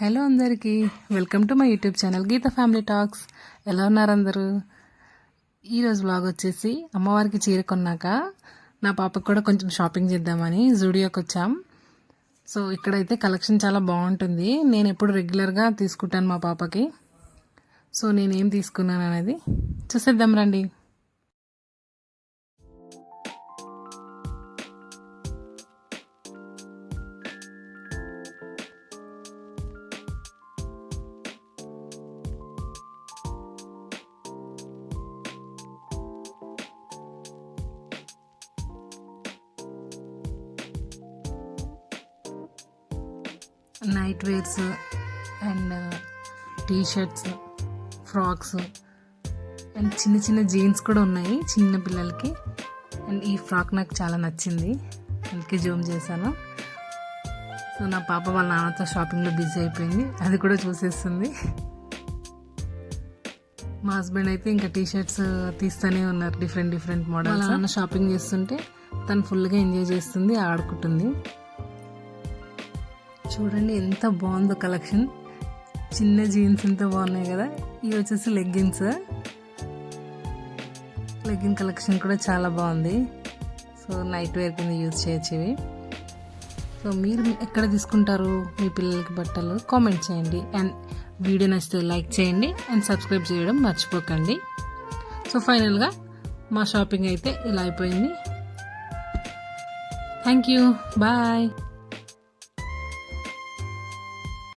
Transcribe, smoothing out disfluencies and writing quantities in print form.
Hello అందరికీ, welcome to my YouTube channel Geetha family talks. ఎలా ఉన్నారు అందరూ? ఈరోజు బ్లాగ్ వచ్చేసి అమ్మవారికి చీర కొన్నాక నా పాపకు కూడా కొంచెం షాపింగ్ చేద్దామని జూడియోకి వచ్చాం. సో ఇక్కడైతే కలెక్షన్ చాలా బాగుంటుంది. నేను ఎప్పుడు రెగ్యులర్గా తీసుకుంటాను మా పాపకి. సో నేనేం తీసుకున్నాను అనేది చూసేద్దాం రండి. Night wears and t shirts, frocks and చిన్న చిన్న జీన్స్ కూడా ఉన్నాయి చిన్న పిల్లలకి. అండ్ ఈ ఫ్రాక్ నాకు చాలా నచ్చింది, అందుకే జూమ్ చేశాను. సో నా పాప వాళ్ళ నాన్నతో షాపింగ్లో బిజీ అయిపోయింది, అది కూడా చూసేస్తుంది. మా హస్బెండ్ అయితే ఇంకా టీషర్ట్స్ తీస్తూనే ఉన్నారు, డిఫరెంట్ మోడల్. వాళ్ళ నాన్న షాపింగ్ చేస్తుంటే తను ఫుల్గా ఎంజాయ్ చేస్తుంది, ఆడుకుంటుంది. చూడండి ఎంత బాగుందో కలెక్షన్. చిన్న జీన్స్ ఎంత బాగున్నాయి కదా. ఇవి వచ్చేసి లెగ్గిన్స్ కలెక్షన్ కూడా చాలా బాగుంది. సో నైట్ వేర్ కింద యూజ్ చేయొచ్చు ఇవి. సో మీరు ఎక్కడ తీసుకుంటారు మీ పిల్లలకి బట్టలు? కామెంట్ చేయండి. అండ్ వీడియో నచ్చితే లైక్ చేయండి అండ్ సబ్స్క్రైబ్ చేయడం మర్చిపోకండి. సో ఫైనల్గా మా షాపింగ్ అయితే ఇలా అయిపోయింది. Thank you, bye.